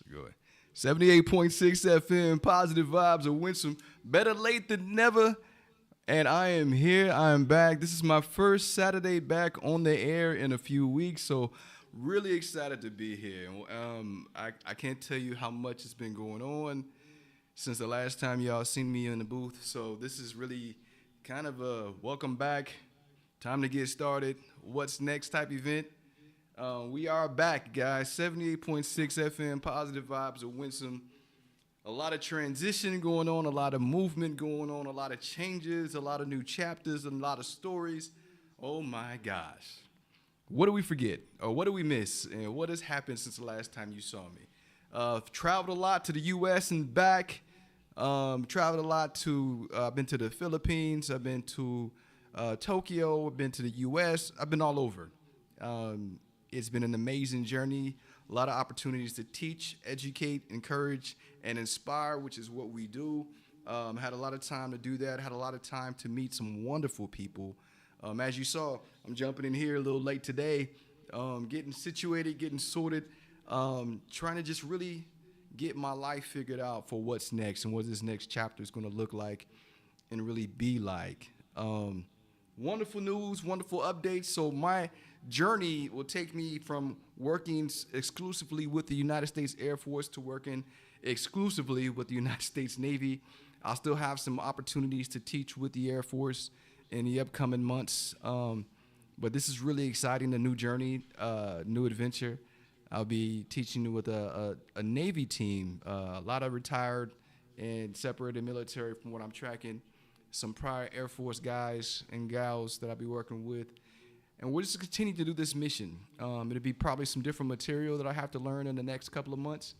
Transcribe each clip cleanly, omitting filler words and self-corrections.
Go ahead. 78.6 FM, positive vibes of Winsom. Better late than never. And I am here. I am back. This is my first Saturday back on the air in a few weeks. So really excited to be here. I can't tell you how much has been going on since the last time y'all seen me in the booth. So this is really kind of a welcome back, time to get started, what's next type event. We are back, guys. 78.6 FM, positive vibes of Winsom. A lot of transition going on, a lot of movement going on, a lot of changes, a lot of new chapters, and a lot of stories. Oh my gosh. What do we forget? Or what do we miss? And what has happened since the last time you saw me? I've traveled a lot to the U.S. and back. Traveled a lot to, I've been to the Philippines. I've been to Tokyo. I've been to the U.S. I've been all over. It's been an amazing journey. A lot of opportunities to teach, educate, encourage, and inspire, which is what we do. Had a lot of time to do that. Had a lot of time to meet some wonderful people. As you saw, I'm jumping in here a little late today, getting situated, getting sorted, trying to just really get my life figured out for what's next and what this next chapter is going to look like and really be like. Wonderful news, wonderful updates. So my journey will take me from working exclusively with the United States Air Force to working exclusively with the United States Navy. I'll still have some opportunities to teach with the Air Force in the upcoming months. But this is really exciting, a new journey, new adventure. I'll be teaching with a Navy team, a lot of retired and separated military from what I'm tracking, some prior Air Force guys and gals that I'll be working with. And we'll just continue to do this mission. It'll be probably some different material that I have to learn in the next couple of months,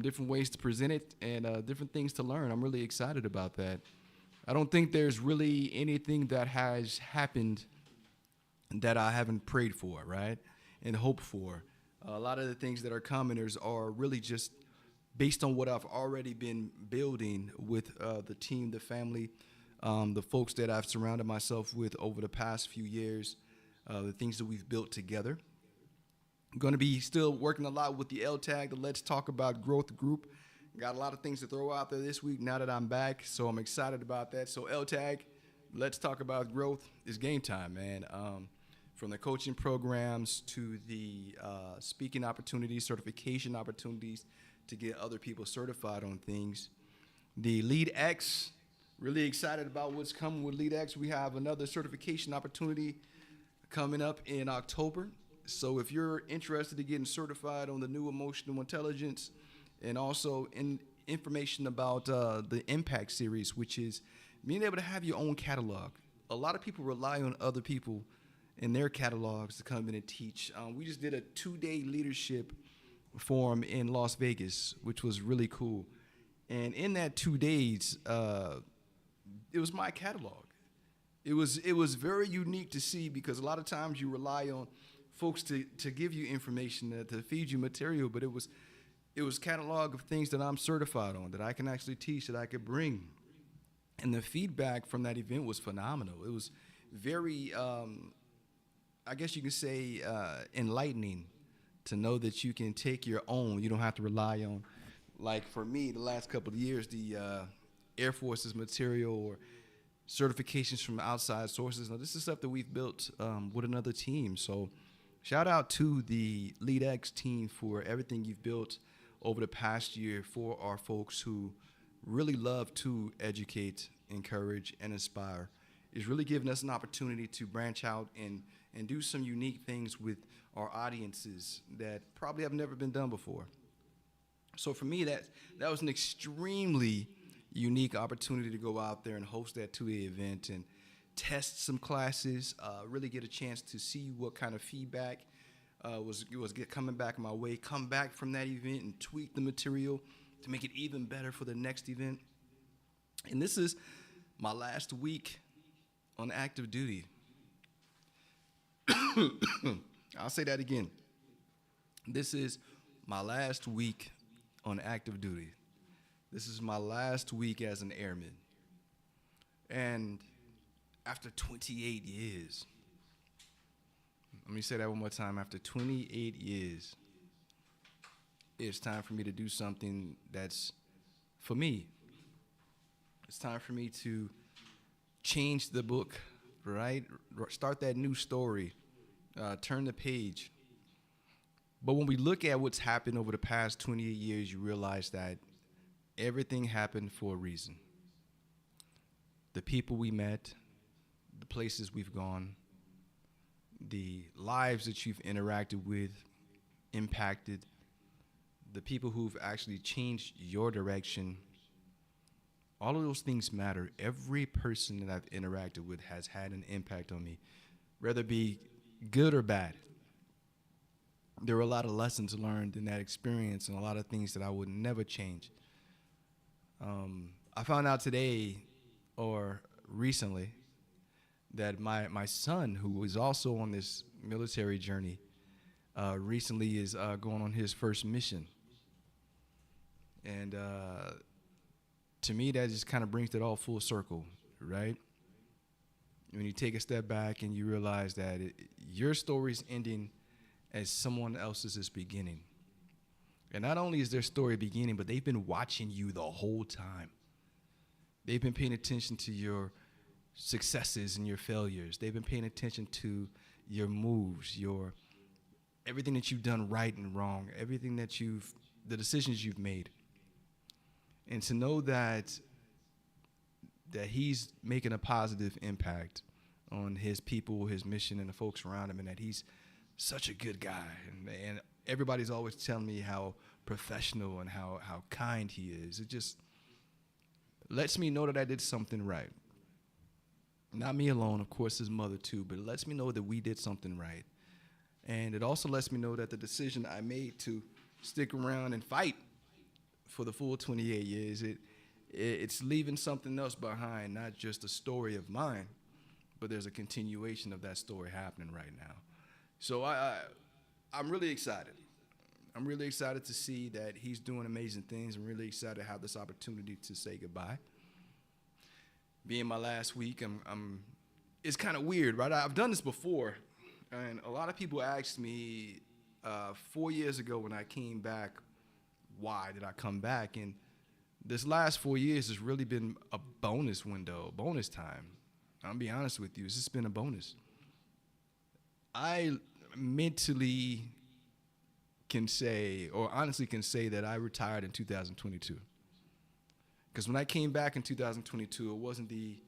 different ways to present it, and different things to learn. I'm really excited about that. I don't think there's really anything that has happened that I haven't prayed for, right, and hoped for. A lot of the things that are coming are really just based on what I've already been building with the team, the family, the folks that I've surrounded myself with over the past few years, the things that we've built together. I'm going to be still working a lot with the LTAG, the Let's Talk About Growth group. Got a lot of things to throw out there this week now that I'm back, so I'm excited about that. So LTAG, Let's Talk About Growth, is game time, man. From the coaching programs to the speaking opportunities, certification opportunities to get other people certified on things. The Lead X, really excited about what's coming with Lead X. We have another certification opportunity coming up in October. So if you're interested in getting certified on the new emotional intelligence and also in information about the Impact series, which is being able to have your own catalog. A lot of people rely on other people in their catalogs to come in and teach. We just did a 2-day leadership forum in Las Vegas, which was really cool. And in that 2 days, it was my catalog. It was very unique to see because a lot of times you rely on folks to give you information, to feed you material, but it was catalog of things that I'm certified on, that I can actually teach, that I could bring. And the feedback from that event was phenomenal. It was very, I guess you can say, enlightening to know that you can take your own. You don't have to rely on, like for me, the last couple of years, the Air Force's material or certifications from outside sources. Now, this is stuff that we've built with another team. So shout out to the Lead X team for everything you've built over the past year for our folks who really love to educate, encourage, and inspire. It's really giving us an opportunity to branch out and do some unique things with our audiences that probably have never been done before. So for me, that was an extremely unique opportunity to go out there and host that 2-day event and test some classes, really get a chance to see what kind of feedback was coming back my way, come back from that event and tweak the material to make it even better for the next event. And this is my last week on active duty. I'll say that again. This is my last week on active duty. This is my last week as an airman. And after 28 years, let me say that one more time. After 28 years, it's time for me to do something that's for me. It's time for me to change the book, right? Start that new story, turn the page. But when we look at what's happened over the past 28 years, you realize that everything happened for a reason. The people we met, the places we've gone, the lives that you've interacted with, impacted, the people who've actually changed your direction, all of those things matter. Every person that I've interacted with has had an impact on me, whether it be good or bad. There were a lot of lessons learned in that experience and a lot of things that I would never change. I found out today or recently that my son, who is also on this military journey, recently is going on his first mission. And to me, that just kind of brings it all full circle, right? When you take a step back and you realize that your story's ending as someone else's is beginning. And not only is their story beginning, but they've been watching you the whole time. They've been paying attention to your successes and your failures. They've been paying attention to your moves, everything that you've done right and wrong, everything that the decisions you've made. And to know that he's making a positive impact on his people, his mission, and the folks around him, and that he's such a good guy. And everybody's always telling me how professional and how kind he is. It just lets me know that I did something right. Not me alone, of course, his mother too, but it lets me know that we did something right. And it also lets me know that the decision I made to stick around and fight for the full 28 years, it's leaving something else behind, not just a story of mine, but there's a continuation of that story happening right now. So I'm really excited. I'm really excited to see that he's doing amazing things. I'm really excited to have this opportunity to say goodbye. Being my last week, it's kind of weird, right? I've done this before, and a lot of people asked me 4 years ago when I came back, why did I come back? And this last 4 years has really been a bonus window, bonus time. I'll be honest with you, it's just been a bonus. I mentally can say, or honestly can say, that I retired in 2022. Because when I came back in 2022, it wasn't the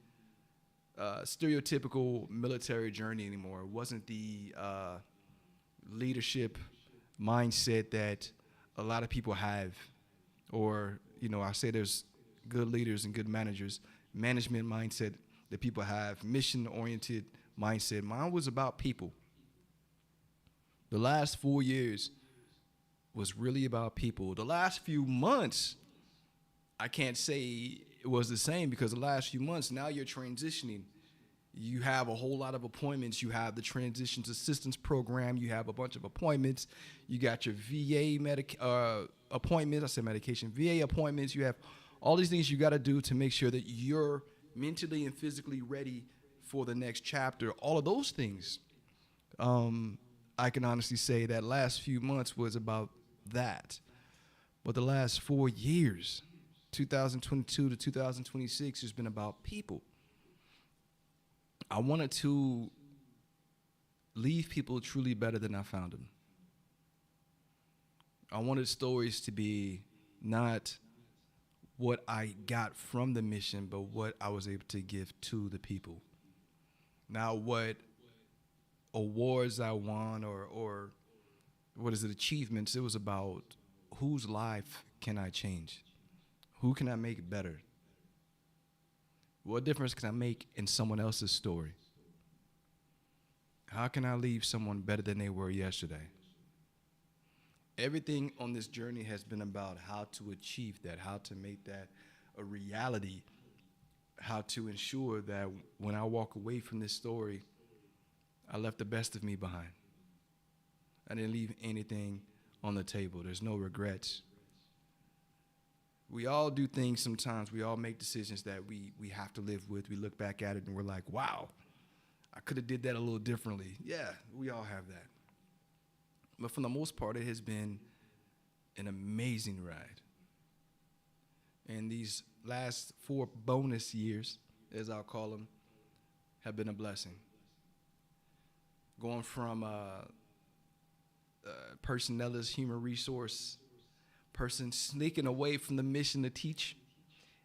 stereotypical military journey anymore. It wasn't the leadership mindset that a lot of people have. Or, I say there's good leaders and good managers, management mindset that people have, mission-oriented mindset. Mine was about people. The last 4 years was really about people. The last few months, I can't say it was the same, because the last few months, now you're transitioning. You have a whole lot of appointments. You have the Transitions Assistance Program. You have a bunch of appointments. You got your VA appointments. I said medication. VA appointments. You have all these things you got to do to make sure that you're mentally and physically ready for the next chapter. All of those things. I can honestly say that last few months was about that. But the last 4 years, 2022 to 2026, has been about people. I wanted to leave people truly better than I found them. I wanted stories to be not what I got from the mission, but what I was able to give to the people. Now, what awards I won or what is it, achievements, it was about whose life can I change? Who can I make better? What difference can I make in someone else's story? How can I leave someone better than they were yesterday? Everything on this journey has been about how to achieve that, how to make that a reality, how to ensure that when I walk away from this story, I left the best of me behind. I didn't leave anything on the table. There's no regrets. We all do things sometimes. We all make decisions that we have to live with. We look back at it and we're like, wow, I could have did that a little differently. Yeah, we all have that. But for the most part, it has been an amazing ride. And these last 4 bonus years, as I'll call them, have been a blessing. Going from personnelist, human resource person, sneaking away from the mission to teach.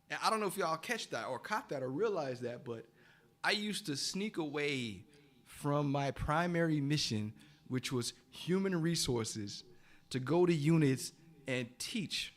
And I don't know if y'all catch that or caught that or realized that, but I used to sneak away from my primary mission, which was human resources, to go to units and teach.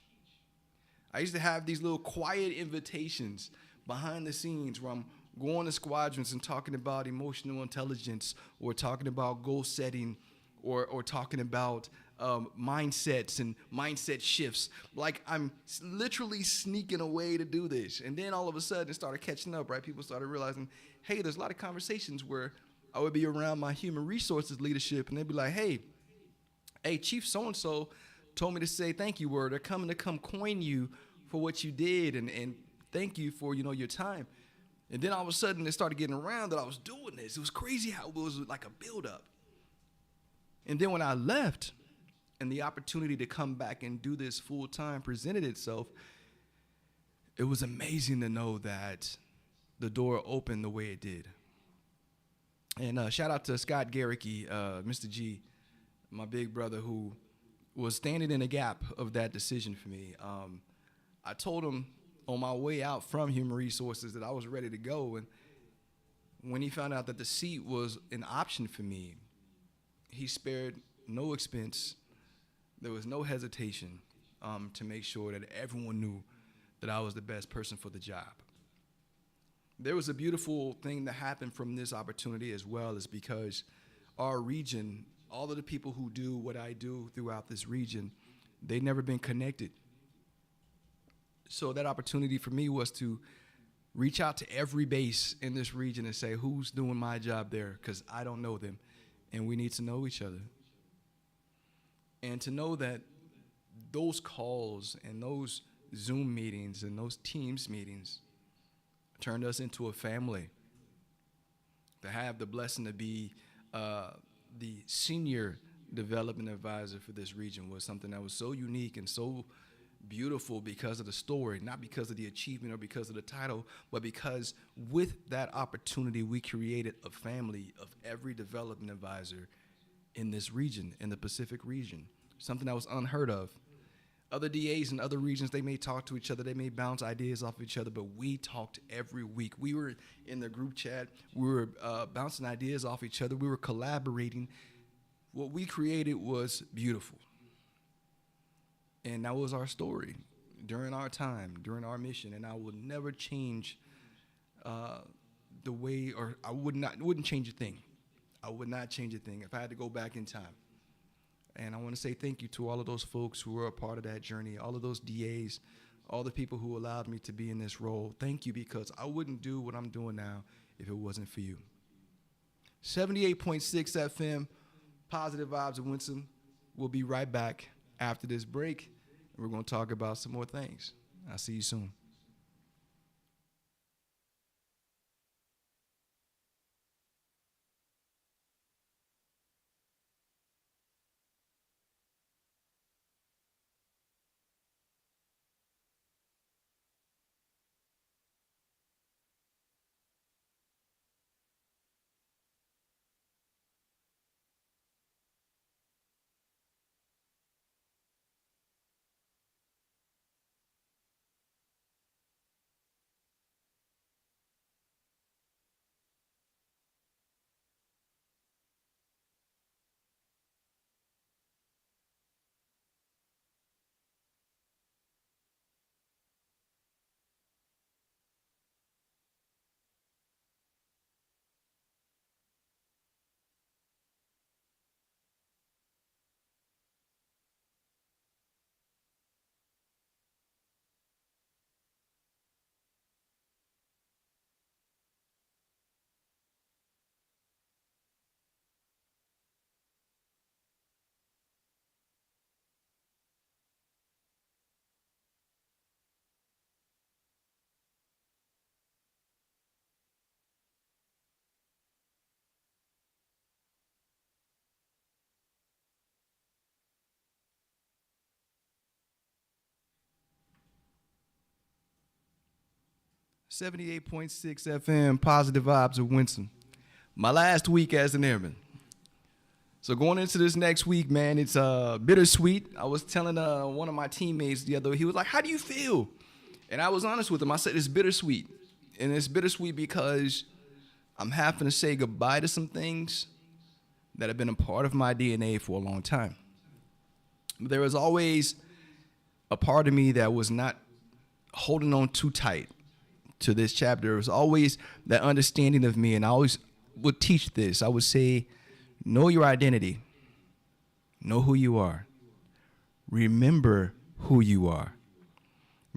I used to have these little quiet invitations behind the scenes where I'm going to squadrons and talking about emotional intelligence, or talking about goal setting, or talking about mindsets and mindset shifts. Like, I'm literally sneaking away to do this. And then all of a sudden it started catching up, right? People started realizing, hey, there's a lot of conversations where I would be around my human resources leadership, and they'd be like, hey, Chief so-and-so told me to say thank you word. They're coming to come coin you for what you did, and thank you for, your time. And then all of a sudden it started getting around that I was doing this. It was crazy how it was like a buildup. And then when I left and the opportunity to come back and do this full time presented itself, it was amazing to know that the door opened the way it did. And shout out to Scott Garricky, Mr. G, my big brother, who was standing in the gap of that decision for me. I told him on my way out from Human Resources that I was ready to go. And when he found out that the seat was an option for me, he spared no expense. There was no hesitation to make sure that everyone knew that I was the best person for the job. There was a beautiful thing that happened from this opportunity as well, is because our region, all of the people who do what I do throughout this region, they've never been connected. So that opportunity for me was to reach out to every base in this region and say, who's doing my job there? Because I don't know them, and we need to know each other. And to know that those calls and those Zoom meetings and those Teams meetings turned us into a family. To have the blessing to be the senior development advisor for this region was something that was so unique and so beautiful because of the story, not because of the achievement or because of the title, but because with that opportunity, we created a family of every development advisor in this region, in the Pacific region, something that was unheard of. Other DAs in other regions, they may talk to each other, they may bounce ideas off of each other, but we talked every week. We were in the group chat, we were bouncing ideas off each other, we were collaborating. What we created was beautiful. And that was our story during our time, during our mission, and I would never change the way, or I wouldn't change a thing. I would not change a thing if I had to go back in time. And I want to say thank you to all of those folks who were a part of that journey, all of those DAs, all the people who allowed me to be in this role. Thank you, because I wouldn't do what I'm doing now if it wasn't for you. 78.6 FM, Positive Vibes of Winsom. We'll be right back after this break, and we're going to talk about some more things. I'll see you soon. 78.6 FM, Positive Vibes of Winsom. My last week as an airman. So going into this next week, man, it's bittersweet. I was telling one of my teammates the other day, he was like, how do you feel? And I was honest with him. I said, it's bittersweet. And it's bittersweet because I'm having to say goodbye to some things that have been a part of my DNA for a long time. But there was always a part of me that was not holding on too tight to this chapter. There was always that understanding of me, and I always would teach this. I would say, know your identity. Know who you are. Remember who you are.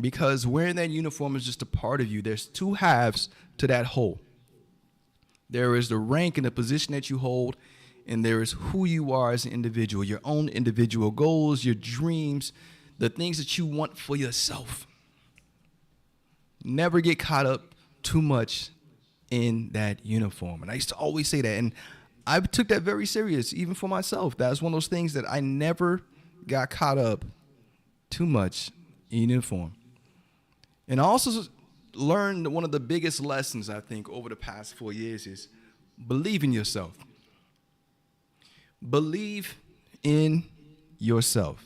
Because wearing that uniform is just a part of you. There's two halves to that whole. There is the rank and the position that you hold, and there is who you are as an individual, your own individual goals, your dreams, the things that you want for yourself. Never get caught up too much in that uniform. And I used to always say that. And I took that very serious, even for myself. That was one of those things that I never got caught up too much in uniform. And I also learned one of the biggest lessons, I think, over the past 4 years is believe in yourself. Believe in yourself.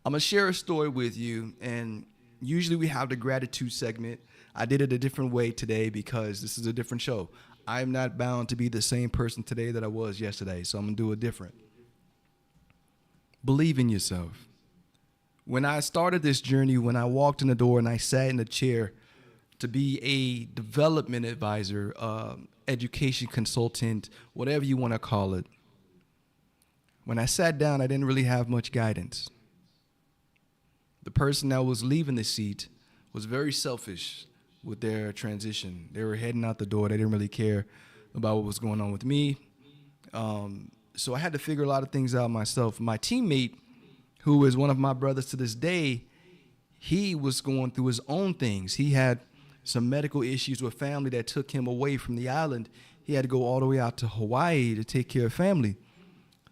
I'm going to share a story with you, and usually we have the gratitude segment. I did it a different way today because this is a different show. I'm not bound to be the same person today that I was yesterday, so I'm going to do it different. Believe in yourself. When I started this journey, when I walked in the door and I sat in the chair to be a development advisor, education consultant, whatever you want to call it, when I sat down, I didn't really have much guidance. The person that was leaving the seat was very selfish with their transition. They were heading out the door. They didn't really care about what was going on with me. So I had to figure a lot of things out myself. My teammate, who is one of my brothers to this day, he was going through his own things. He had some medical issues with family that took him away from the island. He had to go all the way out to Hawaii to take care of family.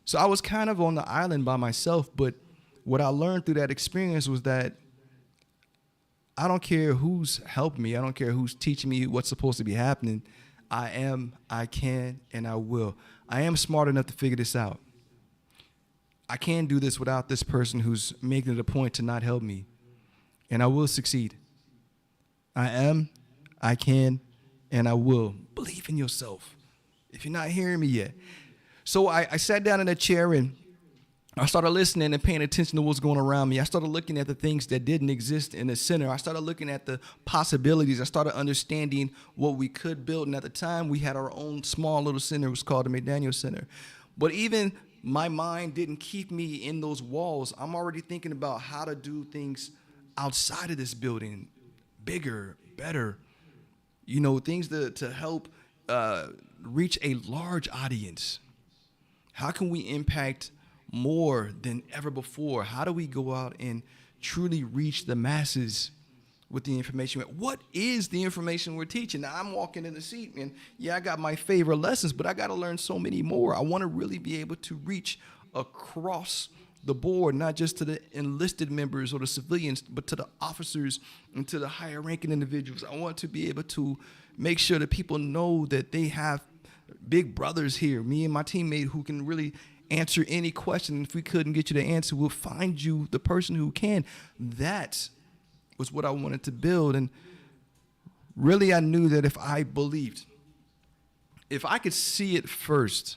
So I was kind of on the island by myself, but what I learned through that experience was that I don't care who's helped me. I don't care who's teaching me what's supposed to be happening. I am, I can, and I will. I am smart enough to figure this out. I can't do this without this person who's making it a point to not help me. And I will succeed. I am, I can, and I will. Believe in yourself. If you're not hearing me yet. So I sat down in a chair and I started listening and paying attention to what's going around me. I started looking at the things that didn't exist in the center. I started looking at the possibilities. I started understanding what we could build. And at the time, we had our own small little center. It was called the McDaniel Center. But even my mind didn't keep me in those walls. I'm already thinking about how to do things outside of this building, bigger, better, you know, things to help reach a large audience. How can we impact more than ever before? How do we go out and truly reach the masses with the information? What is the information we're teaching? Now, I'm walking in the seat, and yeah, I got my favorite lessons, but I got to learn so many more. I want to really be able to reach across the board, not just to the enlisted members or the civilians, but to the officers and to the higher ranking individuals. I want to be able to make sure that people know that they have big brothers here, me and my teammate, who can really answer any question. If we couldn't get you the answer, we'll find you the person who can. That was what I wanted to build. And really, I knew that if I believed, if I could see it first,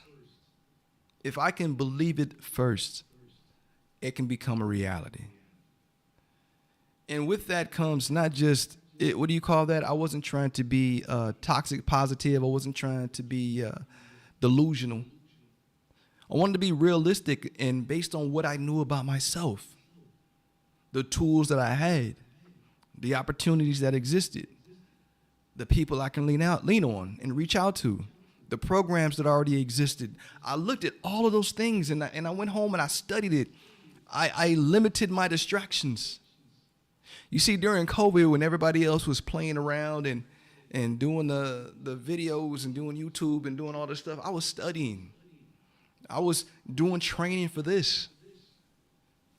if I can believe it first, it can become a reality. And with that comes not just, what do you call that? I wasn't trying to be toxic positive. I wasn't trying to be delusional. I wanted to be realistic and based on what I knew about myself, the tools that I had, the opportunities that existed, the people I can lean on and reach out to, the programs that already existed. I looked at all of those things and I went home and I studied it. I limited my distractions. You see, during COVID, when everybody else was playing around and doing the videos and doing YouTube and doing all this stuff, I was studying. I was doing training for this.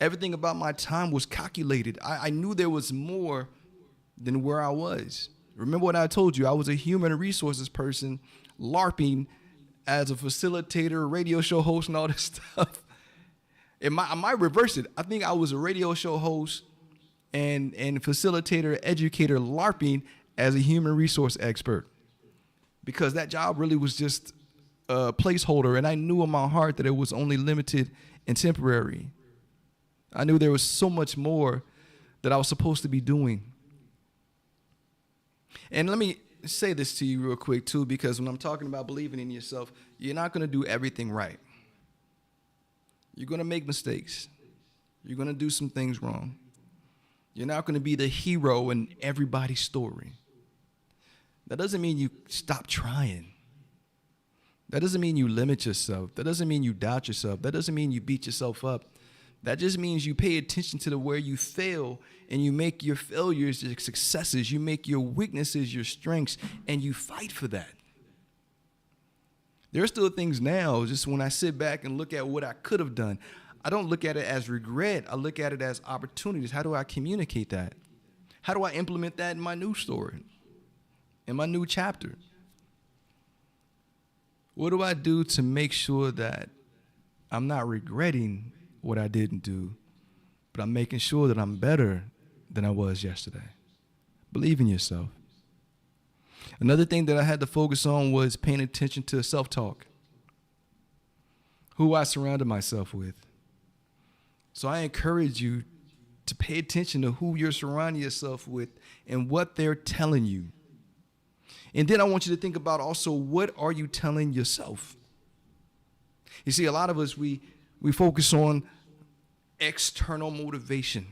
Everything about my time was calculated. I knew there was more than where I was. Remember what I told you? I was a human resources person, LARPing as a facilitator, radio show host, and all this stuff. I might reverse it. I think I was a radio show host and facilitator, educator, LARPing as a human resource expert, because that job really was just a placeholder, and I knew in my heart that it was only limited and temporary. I knew there was so much more that I was supposed to be doing. And let me say this to you real quick, too, because when I'm talking about believing in yourself, you're not going to do everything right. You're going to make mistakes. You're going to do some things wrong. You're not going to be the hero in everybody's story. That doesn't mean you stop trying. That doesn't mean you limit yourself. That doesn't mean you doubt yourself. That doesn't mean you beat yourself up. That just means you pay attention to where you fail, and you make your failures your successes. You make your weaknesses your strengths, and you fight for that. There are still things now, just when I sit back and look at what I could have done, I don't look at it as regret. I look at it as opportunities. How do I communicate that? How do I implement that in my new story, in my new chapter? What do I do to make sure that I'm not regretting what I didn't do, but I'm making sure that I'm better than I was yesterday? Believe in yourself. Another thing that I had to focus on was paying attention to self-talk, who I surrounded myself with. So I encourage you to pay attention to who you're surrounding yourself with and what they're telling you. And then I want you to think about also, what are you telling yourself? You see, a lot of us, we focus on external motivation.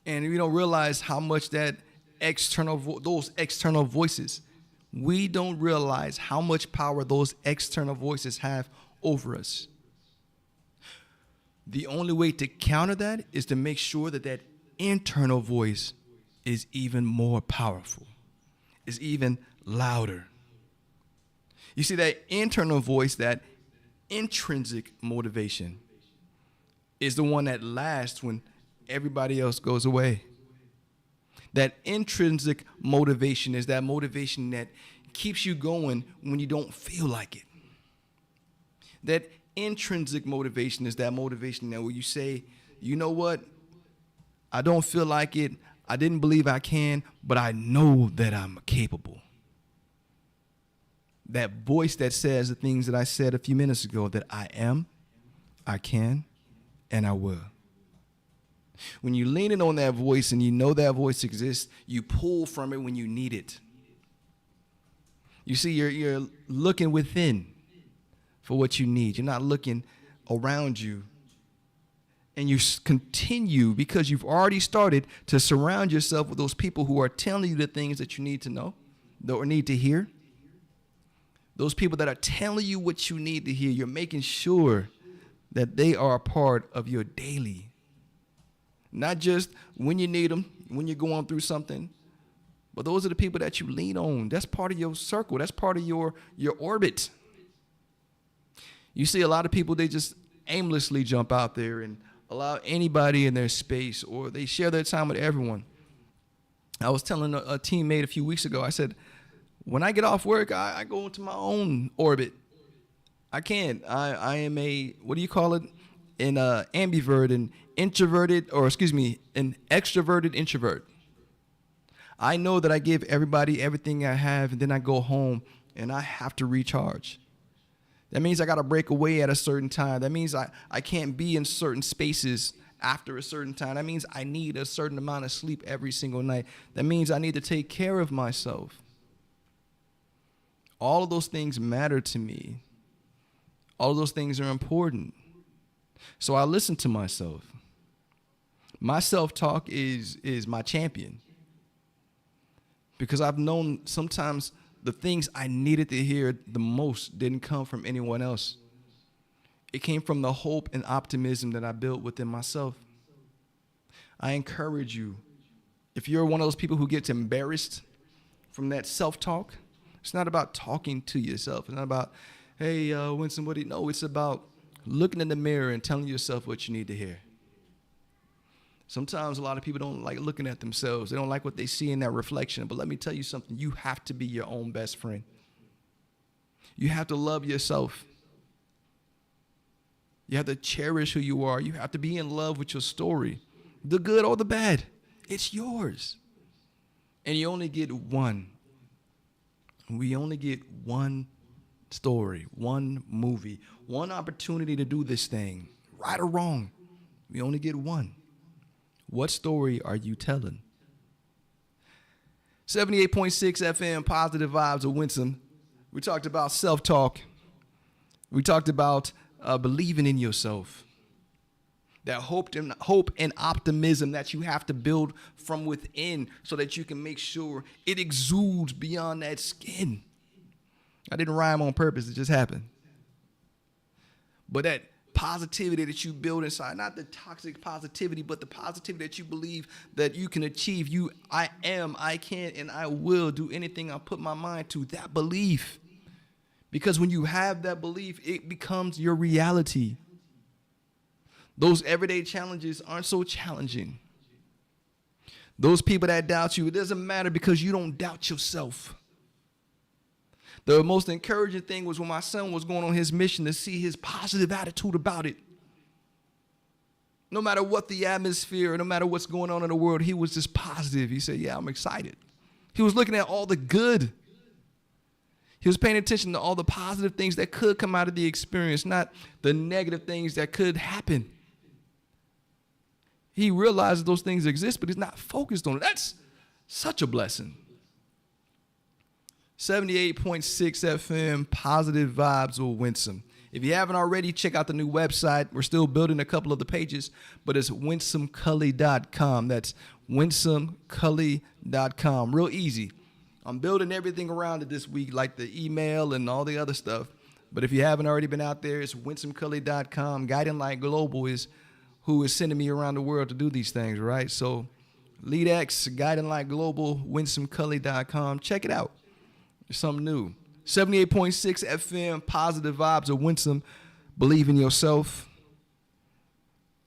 And we don't realize how much that those external voices, we don't realize how much power those external voices have over us. The only way to counter that is to make sure that that internal voice is even more powerful, is even louder. You see, that internal voice, that intrinsic motivation, is the one that lasts when everybody else goes away. That intrinsic motivation is that motivation that keeps you going when you don't feel like it. That intrinsic motivation is that motivation that where you say, you know what, I don't feel like it, I didn't believe I can, but I know that I'm capable. That voice that says the things that I said a few minutes ago, that I am, I can, and I will. When you're leaning on that voice and you know that voice exists, you pull from it when you need it. You see, you're looking within for what you need. You're not looking around you. And you continue, because you've already started, to surround yourself with those people who are telling you the things that you need to know or need to hear. Those people that are telling you what you need to hear, you're making sure that they are a part of your daily. Not just when you need them, when you're going through something, but those are the people that you lean on. That's part of your circle. That's part of your orbit. You see a lot of people, they just aimlessly jump out there and allow anybody in their space, or they share their time with everyone. I was telling a teammate a few weeks ago, I said, when I get off work, I go into my own orbit. I can't. I am an ambivert, an extroverted introvert. I know that I give everybody everything I have, and then I go home and I have to recharge. That means I got to break away at a certain time. That means I can't be in certain spaces after a certain time. That means I need a certain amount of sleep every single night. That means I need to take care of myself. All of those things matter to me. All of those things are important. So I listen to myself. My self-talk is my champion, because I've known sometimes the things I needed to hear the most didn't come from anyone else. It came from the hope and optimism that I built within myself. I encourage you, if you're one of those people who gets embarrassed from that self-talk, it's not about talking to yourself. It's not about, hey, Winsom, no, it's about looking in the mirror and telling yourself what you need to hear. Sometimes a lot of people don't like looking at themselves. They don't like what they see in that reflection. But let me tell you something. You have to be your own best friend. You have to love yourself. You have to cherish who you are. You have to be in love with your story, the good or the bad. It's yours. And you only get one. We only get one story, one movie, one opportunity to do this thing, right or wrong. We only get one. What story are you telling? 78.6 FM, Positive Vibes of Winsom. We talked about self-talk. We talked about believing in yourself. That hope and optimism that you have to build from within so that you can make sure it exudes beyond that skin. I didn't rhyme on purpose. It just happened. But that positivity that you build inside, not the toxic positivity, but the positivity that you believe that you can achieve. I can, and I will do anything I put my mind to. That belief. Because when you have that belief, it becomes your reality. Those everyday challenges aren't so challenging. Those people that doubt you, it doesn't matter because you don't doubt yourself. The most encouraging thing was when my son was going on his mission to see his positive attitude about it. No matter what the atmosphere, no matter what's going on in the world, he was just positive. He said, yeah, I'm excited. He was looking at all the good. He was paying attention to all the positive things that could come out of the experience, not the negative things that could happen. He realizes those things exist, but he's not focused on it. That's such a blessing. 78.6 FM, Positive Vibes of Winsom. If you haven't already, check out the new website. We're still building a couple of the pages, but it's winsomcully.com. That's winsomcully.com. Real easy. I'm building everything around it this week, like the email and all the other stuff. But if you haven't already been out there, it's winsomcully.com. Guiding Light Global is who is sending me around the world to do these things, right? So LeadX, Guiding Light Global, winsomcully.com. Check it out. There's something new. 78.6 FM, Positive Vibes of Winsom. Believe in yourself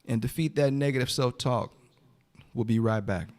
and defeat that negative self-talk. We'll be right back.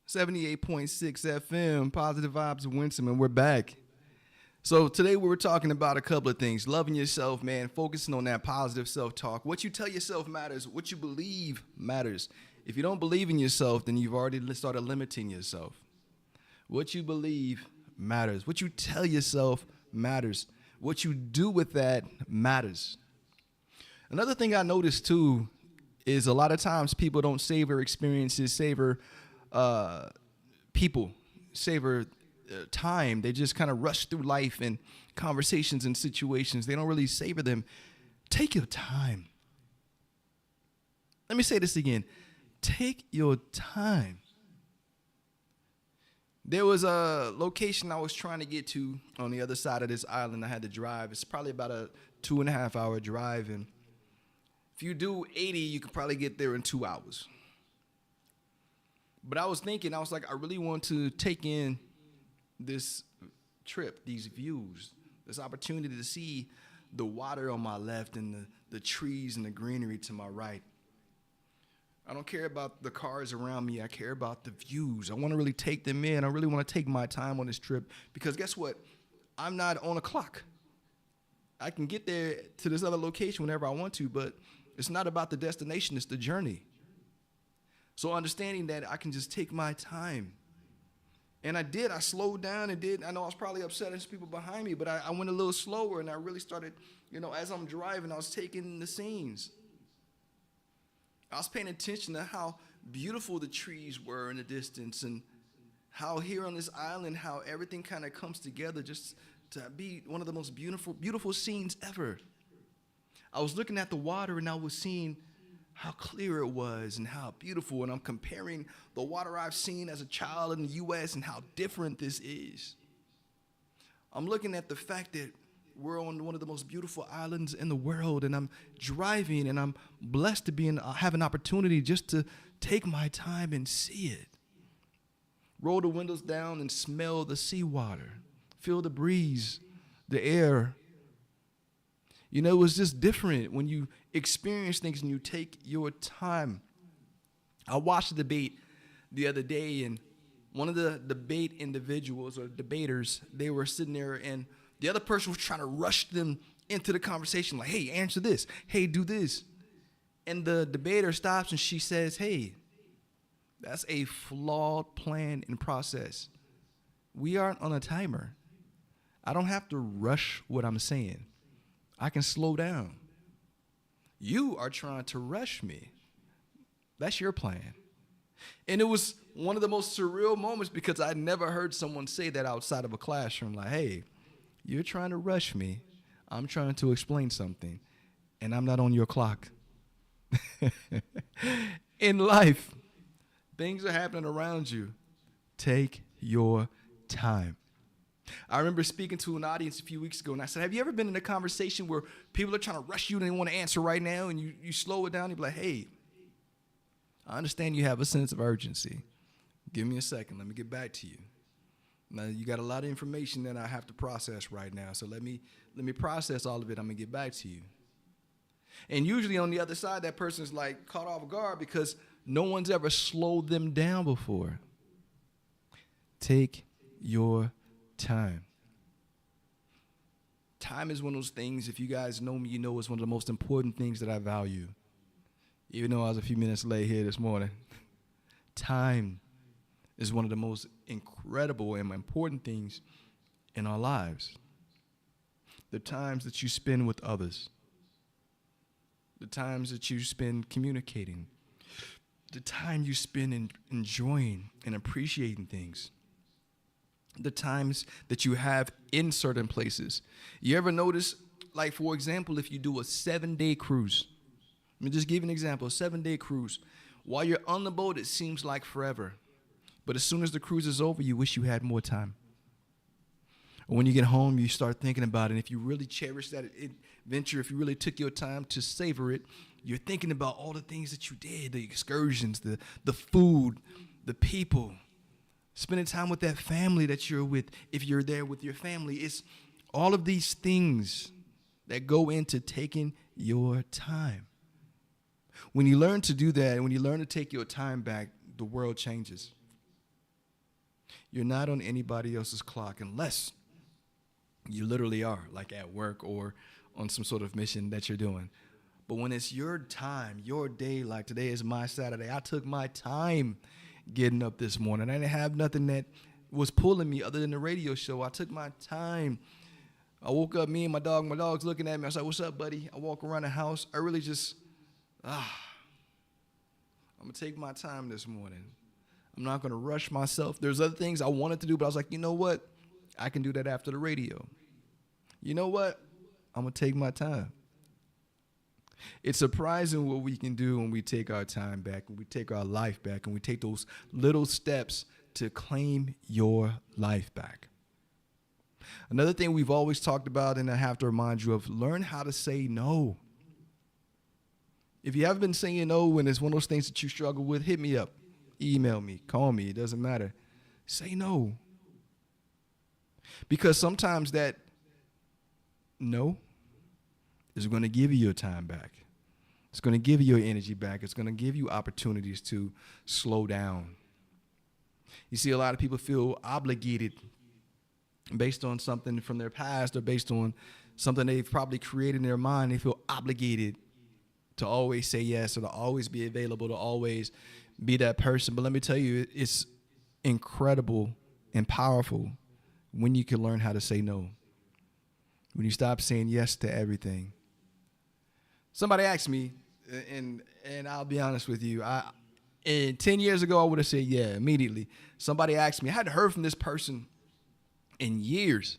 .6 FM, Positive Vibes of Winsom, and we're back. So today we were talking about a couple of things. Loving yourself, man, focusing on that positive self-talk. What you tell yourself matters. What you believe matters. If you don't believe in yourself, then you've already started limiting yourself. What you believe matters. What you tell yourself matters. What you do with that matters. Another thing I noticed, too, is a lot of times people don't savor experiences, savor people, savor time. They just kind of rush through life and conversations and situations. They don't really savor them. Take your time. Let me say this again. Take your time. There was a location I was trying to get to on the other side of this island. I had to drive. It's probably about a 2.5 hour drive. And if you do 80, you could probably get there in 2 hours. But I was thinking, I was like, I really want to take in this trip, these views, this opportunity to see the water on my left and the trees and the greenery to my right. I don't care about the cars around me. I care about the views. I want to really take them in. I really want to take my time on this trip because guess what? I'm not on a clock. I can get there to this other location whenever I want to, but it's not about the destination. It's the journey. So understanding that I can just take my time. And I did. I slowed down and did. I know I was probably upsetting some people behind me, but I went a little slower and I really started, as I'm driving, I was taking the scenes. I was paying attention to how beautiful the trees were in the distance and how here on this island, how everything kind of comes together just to be one of the most beautiful scenes ever. I was looking at the water and I was seeing how clear it was and how beautiful, and I'm comparing the water I've seen as a child in the U.S. and how different this is. I'm looking at the fact that we're on one of the most beautiful islands in the world, and I'm driving, and I'm blessed to have an opportunity just to take my time and see it. Roll the windows down and smell the seawater. Feel the breeze, the air. It was just different when you experience things and you take your time. I watched a debate the other day, and one of the debate individuals or debaters, they were sitting there, and the other person was trying to rush them into the conversation, like, hey, answer this. Hey, do this. And the debater stops and she says, hey, that's a flawed plan and process. We aren't on a timer. I don't have to rush what I'm saying. I can slow down. You are trying to rush me. That's your plan. And it was one of the most surreal moments because I never heard someone say that outside of a classroom, like, hey, you're trying to rush me. I'm trying to explain something, and I'm not on your clock. In life, things are happening around you. Take your time. I remember speaking to an audience a few weeks ago, and I said, have you ever been in a conversation where people are trying to rush you and they want to answer right now, and you slow it down and you be like, hey, I understand you have a sense of urgency. Give me a second. Let me get back to you. Now, you got a lot of information that I have to process right now, so let me process all of it. I'm going to get back to you. And usually on the other side, that person's like caught off guard because no one's ever slowed them down before. Take your time. Time is one of those things, if you guys know me, you know it's one of the most important things that I value. Even though I was a few minutes late here this morning. Time is one of the most incredible and important things in our lives. The times that you spend with others. The times that you spend communicating. The time you spend enjoying and appreciating things. The times that you have in certain places. You ever notice, like, for example, if you do a 7-day cruise. Let me just give you an example, a 7-day cruise. While you're on the boat, it seems like forever. But as soon as the cruise is over, you wish you had more time. Or when you get home, you start thinking about it. And if you really cherish that adventure, if you really took your time to savor it, you're thinking about all the things that you did, the excursions, the food, the people, spending time with that family that you're with, if you're there with your family. It's all of these things that go into taking your time. When you learn to do that, and when you learn to take your time back, the world changes. You're not on anybody else's clock unless you literally are, like at work or on some sort of mission that you're doing. But when it's your time, your day, like today is my Saturday, I took my time getting up this morning. I didn't have nothing that was pulling me other than the radio show. I took my time. I woke up, me and my dog's looking at me. I was like, what's up, buddy? I walk around the house. I really just, I'm going to take my time this morning. I'm not going to rush myself. There's other things I wanted to do, but I was like, you know what? I can do that after the radio. You know what? I'm going to take my time. It's surprising what we can do when we take our time back, when we take our life back, and we take those little steps to claim your life back. Another thing we've always talked about, and I have to remind you of, learn how to say no. If you haven't been saying no and it's one of those things that you struggle with, hit me up. Email me, call me, it doesn't matter. Say no. Because sometimes that no is going to give you your time back. It's going to give you your energy back. It's going to give you opportunities to slow down. You see, a lot of people feel obligated based on something from their past or based on something they've probably created in their mind. They feel obligated to always say yes or to always be available, to always be that person. But let me tell you, it's incredible and powerful when you can learn how to say no. When you stop saying yes to everything. Somebody asked me, and I'll be honest with you, 10 years ago, I would have said yeah immediately. Somebody asked me, I hadn't heard from this person in years.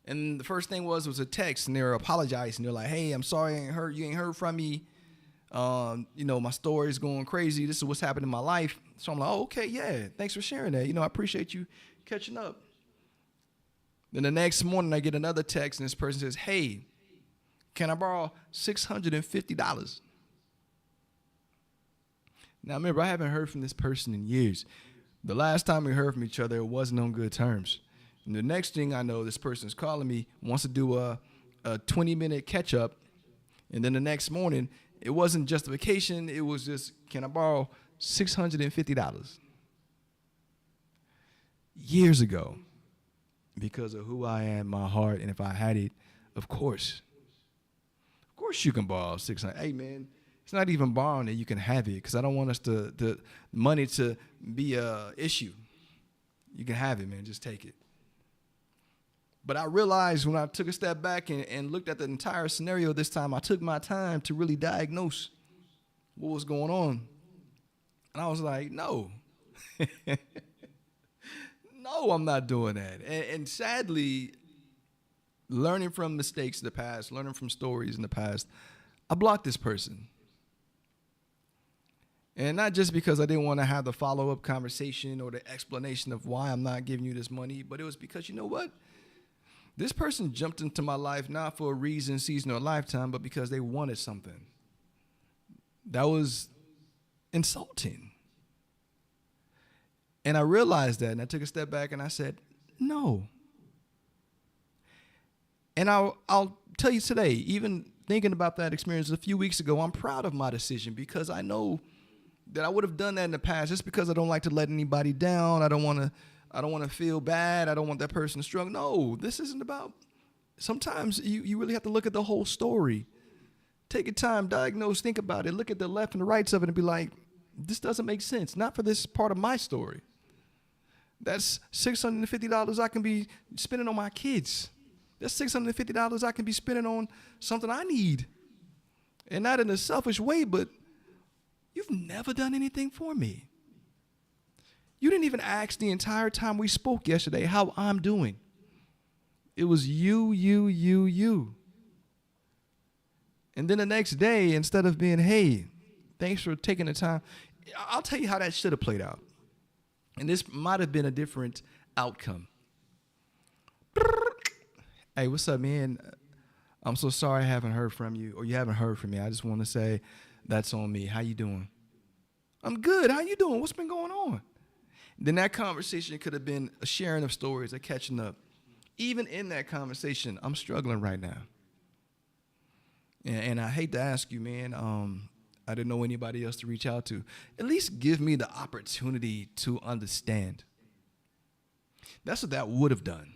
And the first thing was a text, and they were apologizing. They're like, hey, I'm sorry you ain't heard from me. My story's going crazy. This is what's happened in my life. So I'm like, oh, okay, yeah, thanks for sharing that. I appreciate you catching up. Then the next morning, I get another text, and this person says, hey, can I borrow $650? Now, remember, I haven't heard from this person in years. The last time we heard from each other, it wasn't on good terms. And the next thing I know, this person's calling me, wants to do a 20-minute catch-up. And then the next morning, it wasn't justification. It was just, can I borrow $650? Years ago, because of who I am, my heart, and if I had it, of course you can borrow $600. Hey, man, it's not even borrowing it. You can have it, because I don't want us the money to be a issue. You can have it, man. Just take it. But I realized when I took a step back and looked at the entire scenario this time, I took my time to really diagnose what was going on. And I was like, no. No, I'm not doing that. And sadly, learning from mistakes in the past, learning from stories in the past, I blocked this person. And not just because I didn't want to have the follow-up conversation or the explanation of why I'm not giving you this money, but it was because, you know what? This person jumped into my life not for a reason, season, or lifetime, but because they wanted something. That was insulting. And I realized that, and I took a step back and I said, no. And I'll tell you today, even thinking about that experience a few weeks ago, I'm proud of my decision, because I know that I would have done that in the past just because I don't like to let anybody down. I don't want to feel bad. I don't want that person to struggle. No, this isn't about, sometimes you really have to look at the whole story. Take your time, diagnose, think about it, look at the left and the rights of it and be like, this doesn't make sense. Not for this part of my story. That's $650 I can be spending on my kids. That's $650 I can be spending on something I need. And not in a selfish way, but you've never done anything for me. You didn't even ask the entire time we spoke yesterday how I'm doing. It was you. And then the next day, instead of being, hey, thanks for taking the time, I'll tell you how that should have played out. And this might have been a different outcome. Hey, what's up, man? I'm so sorry I haven't heard from you, or you haven't heard from me. I just want to say that's on me. How you doing? I'm good. How you doing? What's been going on? Then that conversation could have been a sharing of stories, a catching up. Even in that conversation, I'm struggling right now. And I hate to ask you, man, I didn't know anybody else to reach out to. At least give me the opportunity to understand. That's what that would have done.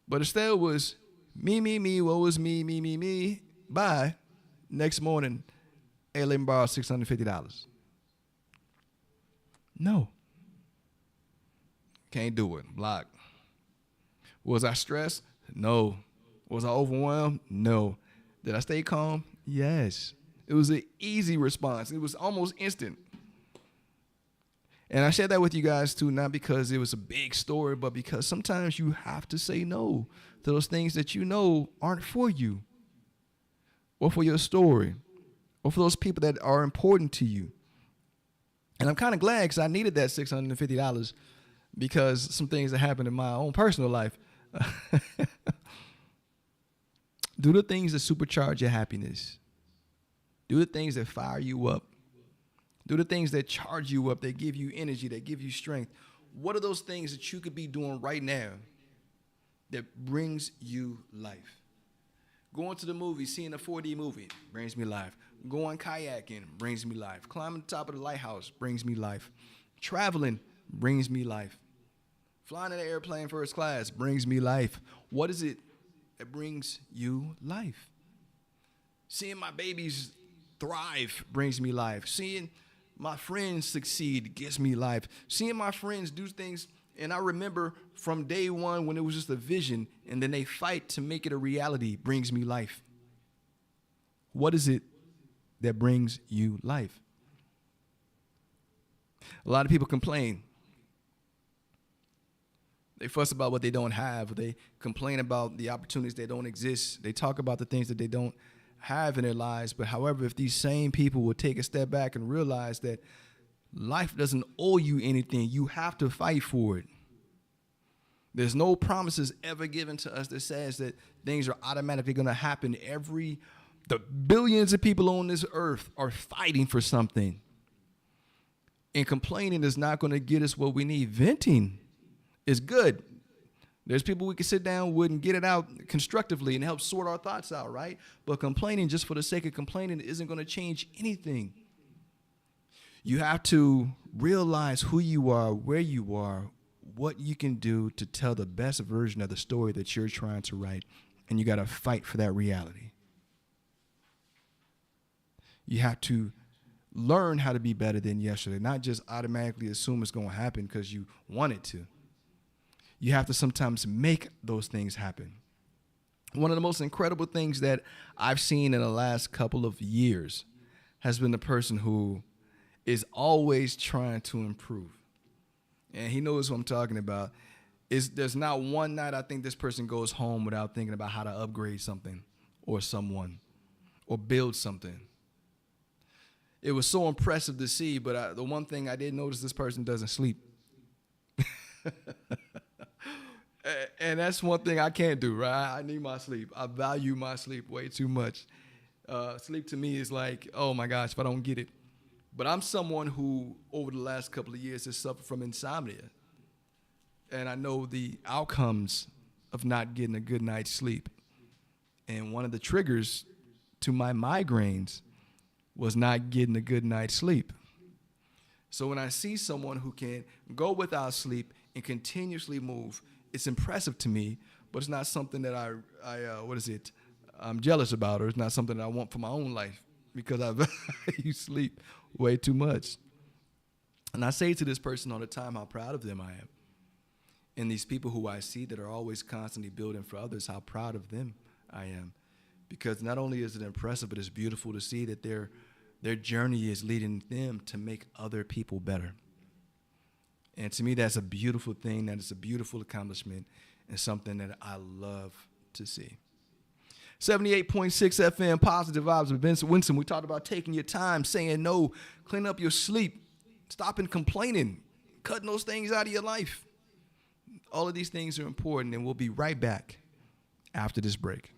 But instead it was me, what was me, bye. Next morning, hey, let me borrow $650. No. Can't do it. Block. Was I stressed? No. Was I overwhelmed? No. Did I stay calm? Yes. It was an easy response. It was almost instant. And I shared that with you guys too, not because it was a big story, but because sometimes you have to say no to those things that you know aren't for you, or for your story, or for those people that are important to you. And I'm kind of glad, because I needed that $650 because some things that happened in my own personal life. Do the things that supercharge your happiness. Do the things that fire you up. Do the things that charge you up, that give you energy, that give you strength. What are those things that you could be doing right now that brings you life? Going to the movie, seeing a 4D movie brings me life. Going kayaking brings me life. Climbing the top of the lighthouse brings me life. Traveling brings me life. Flying in an airplane first class brings me life. What is it that brings you life? Seeing my babies thrive brings me life. Seeing my friends succeed gives me life. Seeing my friends do things, and I remember from day one when it was just a vision, and then they fight to make it a reality, brings me life. What is it that brings you life? A lot of people complain. They fuss about what they don't have. They complain about the opportunities that don't exist. They talk about the things that they don't have in their lives. But however, if these same people would take a step back and realize that life doesn't owe you anything, you have to fight for it. There's no promises ever given to us that says that things are automatically going to happen. The billions of people on this earth are fighting for something. And complaining is not going to get us what we need. Venting is good. There's people we can sit down with and get it out constructively and help sort our thoughts out, right? But complaining just for the sake of complaining isn't going to change anything. You have to realize who you are, where you are, what you can do to tell the best version of the story that you're trying to write, and you got to fight for that reality. You have to learn how to be better than yesterday, not just automatically assume it's going to happen because you want it to. You have to sometimes make those things happen. One of the most incredible things that I've seen in the last couple of years has been the person who is always trying to improve. And he knows what I'm talking about. There's not one night I think this person goes home without thinking about how to upgrade something or someone or build something. It was so impressive to see, but the one thing I did notice, this person doesn't sleep. And that's one thing I can't do, right? I need my sleep. I value my sleep way too much. Sleep to me is like, oh my gosh, if I don't get it. But I'm someone who, over the last couple of years, has suffered from insomnia. And I know the outcomes of not getting a good night's sleep. And one of the triggers to my migraines was not getting a good night's sleep. So when I see someone who can go without sleep and continuously move, it's impressive to me, but it's not something that I'm jealous about, or it's not something that I want for my own life, because I value sleep way too much. And I say to this person all the time how proud of them I am. And these people who I see that are always constantly building for others, how proud of them I am. Because not only is it impressive, but it's beautiful to see that their journey is leading them to make other people better. And to me, that's a beautiful thing. That is a beautiful accomplishment and something that I love to see. 78.6 FM, Positive Vibes with Winsom. We talked about taking your time, saying no, clean up your sleep, stopping complaining, cutting those things out of your life. All of these things are important, and we'll be right back after this break.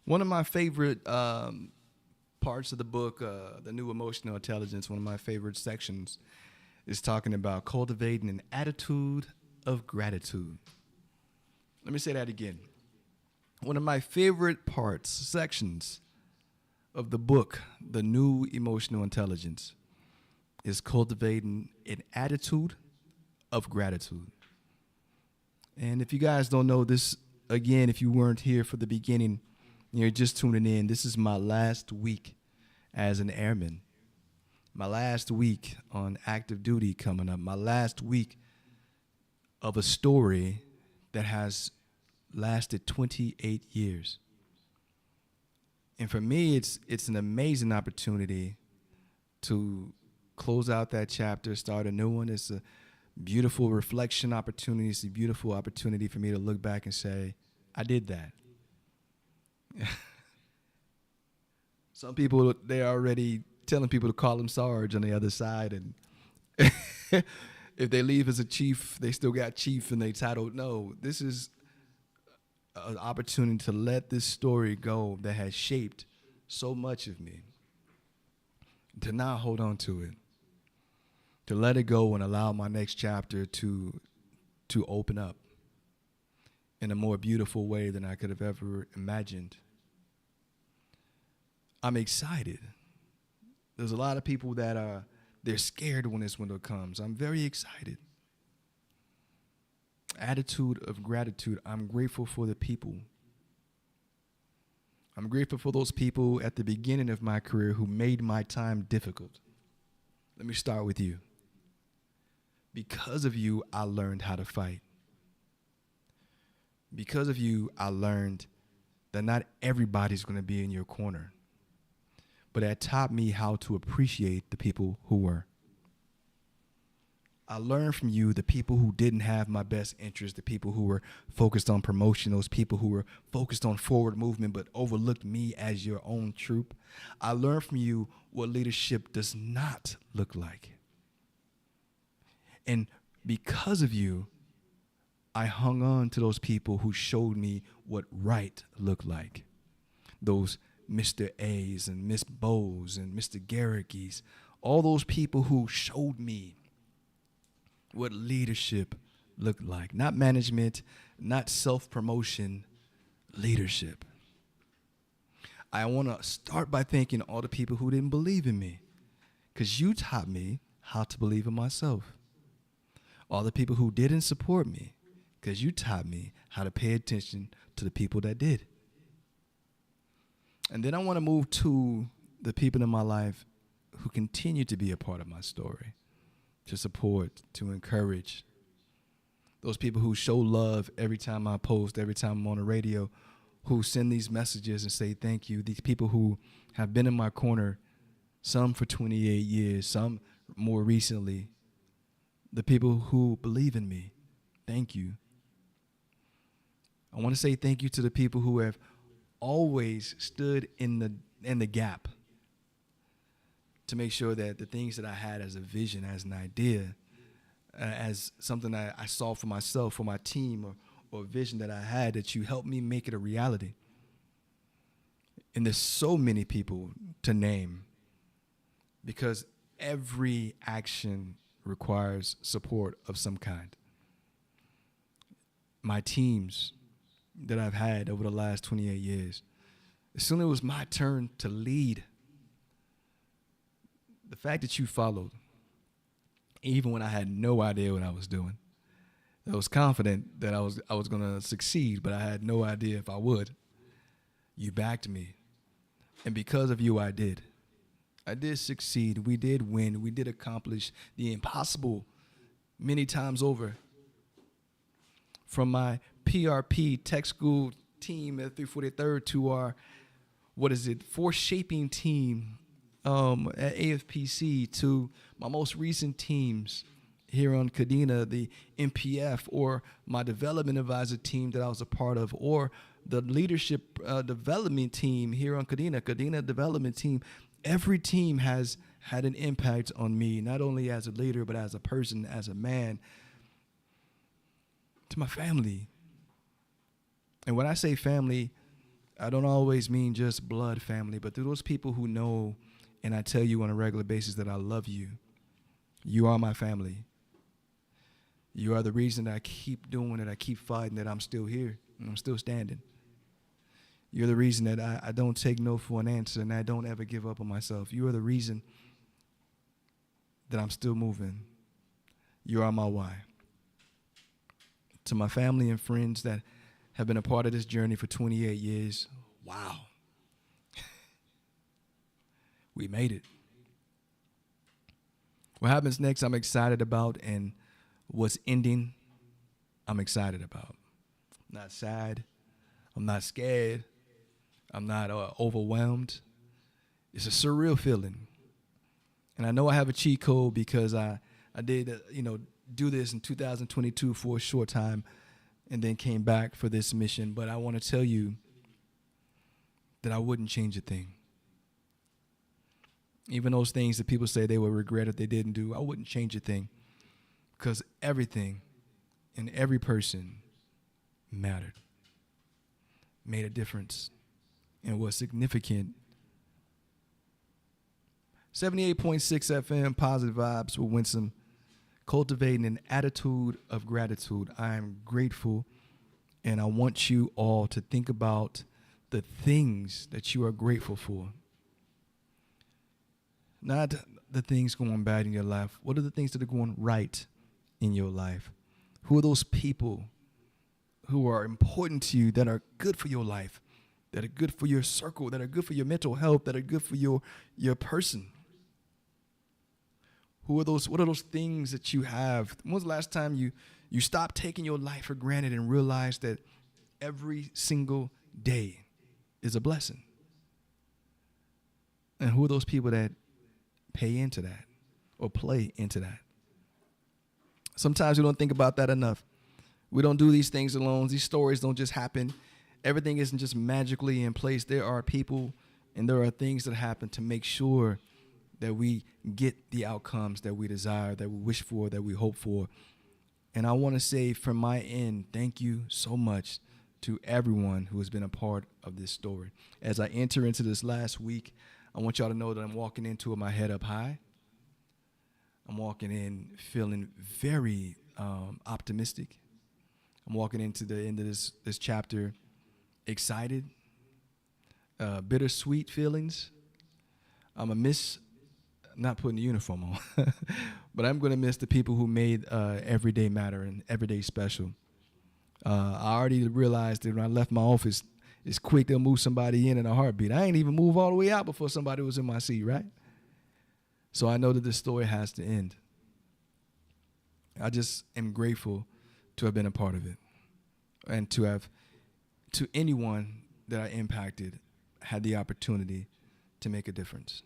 One of my favorite parts of the book, The New Emotional Intelligence, one of my favorite sections is talking about cultivating an attitude of gratitude. Let me say that again. One of my favorite sections of the book, The New Emotional Intelligence, is cultivating an attitude of gratitude. And if you guys don't know this, again, if you weren't here for the beginning, you're just tuning in, this is my last week as an airman. My last week on active duty coming up. My last week of a story that has lasted 28 years. And for me, it's an amazing opportunity to close out that chapter, start a new one. It's a beautiful reflection opportunity. It's a beautiful opportunity for me to look back and say, I did that. Some people, they're already telling people to call them Sarge on the other side. And if they leave as a chief, they still got chief and they titled. No, this is an opportunity to let this story go that has shaped so much of me. To not hold on to it. To let it go and allow my next chapter to open up in a more beautiful way than I could have ever imagined. I'm excited. There's a lot of people that they're scared when this window comes. I'm very excited. Attitude of gratitude. I'm grateful for the people. I'm grateful for those people at the beginning of my career who made my time difficult. Let me start with you. Because of you, I learned how to fight. Because of you, I learned that not everybody's going to be in your corner. But that taught me how to appreciate the people who were. I learned from you the people who didn't have my best interest, the people who were focused on promotion, those people who were focused on forward movement but overlooked me as your own troop. I learned from you what leadership does not look like. And because of you, I hung on to those people who showed me what right looked like. Those Mr. A's and Miss Bo's and Mr. Garrickies, all those people who showed me what leadership looked like. Not management, not self-promotion, leadership. I want to start by thanking all the people who didn't believe in me, because you taught me how to believe in myself. All the people who didn't support me, because you taught me how to pay attention to the people that did. And then I want to move to the people in my life who continue to be a part of my story, to support, to encourage. Those people who show love every time I post, every time I'm on the radio, who send these messages and say thank you. These people who have been in my corner, some for 28 years, some more recently. The people who believe in me, thank you. I want to say thank you to the people who have always stood in the gap to make sure that the things that I had as a vision, as an idea, as something that I saw for myself, for my team, or a vision that I had, that you helped me make it a reality. And there's so many people to name, because every action requires support of some kind. My teams that I've had over the last 28 years, as soon as it was my turn to lead, the fact that you followed, even when I had no idea what I was doing, I was confident that I was going to succeed, but I had no idea if I would. You backed me. And because of you, I did. I did succeed. We did win. We did accomplish the impossible many times over. From my PRP tech school team at 343rd to our, force shaping team at AFPC, to my most recent teams here on Kadena, the MPF, or my development advisor team that I was a part of, or the leadership development team here on Kadena development team. Every team has had an impact on me, not only as a leader, but as a person, as a man, to my family. And when I say family, I don't always mean just blood family, but to those people who know and I tell you on a regular basis that I love you. You are my family. You are the reason that I keep doing it, I keep fighting, that I'm still here and I'm still standing. You're the reason that I don't take no for an answer and I don't ever give up on myself. You are the reason that I'm still moving. You are my why. To my family and friends that have been a part of this journey for 28 years, wow. We made it. What happens next, I'm excited about, and what's ending, I'm excited about. I'm not sad. I'm not scared. I'm not overwhelmed. It's a surreal feeling. And I know I have a cheat code because I did, do this in 2022 for a short time and then came back for this mission. But I want to tell you that I wouldn't change a thing. Even those things that people say they would regret if they didn't do, I wouldn't change a thing, because everything and every person mattered, made a difference, and was significant. 78.6 FM, positive vibes with Winsom, cultivating an attitude of gratitude. I am grateful, and I want you all to think about the things that you are grateful for. Not the things going bad in your life. What are the things that are going right in your life? Who are those people who are important to you, that are good for your life, that are good for your circle, that are good for your mental health, that are good for your person? Who are those? What are those things that you have? When was the last time you stopped taking your life for granted and realized that every single day is a blessing? And who are those people that pay into that or play into that? Sometimes we don't think about that enough. We don't do these things alone. These stories don't just happen. Everything isn't just magically in place. There are people and there are things that happen to make sure that we get the outcomes that we desire, that we wish for, that we hope for. And I want to say from my end, thank you so much to everyone who has been a part of this story. As I enter into this last week, I want y'all to know that I'm walking into it with my head up high. I'm walking in feeling very optimistic. I'm walking into the end of this chapter excited, bittersweet feelings. I'm going to miss not putting the uniform on, but I'm going to miss the people who made everyday matter and everyday special. I already realized that when I left my office, it's quick, they'll move somebody in a heartbeat. I ain't even move all the way out before somebody was in my seat, right? So I know that this story has to end. I just am grateful to have been a part of it, and to have, to anyone that I impacted, had the opportunity to make a difference.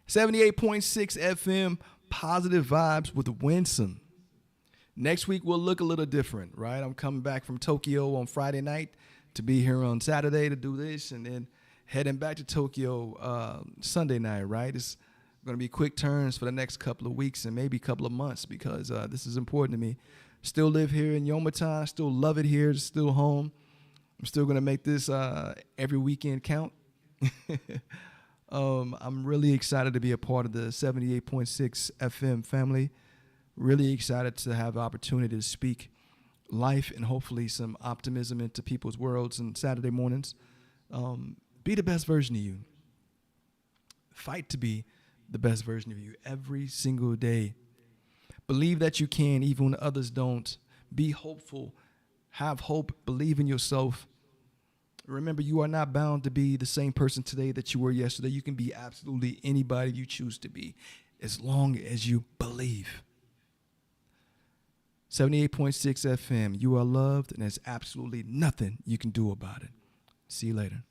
78.6 FM, positive vibes with Winsom. Next week will look a little different, right? I'm coming back from Tokyo on Friday night to be here on Saturday to do this, and then heading back to Tokyo Sunday night, right? It's going to be quick turns for the next couple of weeks and maybe a couple of months, because this is important to me. Still live here in Yomitan. Still love it here. It's still home. I'm still going to make this every weekend count. I'm really excited to be a part of the 78.6 FM family. Really excited to have the opportunity to speak life and hopefully some optimism into people's worlds on Saturday mornings. Be the best version of you. Fight to be the best version of you every single day. Believe that you can even when others don't. Be hopeful. Have hope. Believe in yourself. Remember, you are not bound to be the same person today that you were yesterday. You can be absolutely anybody you choose to be, as long as you believe. 78.6 FM, you are loved, and there's absolutely nothing you can do about it. See you later.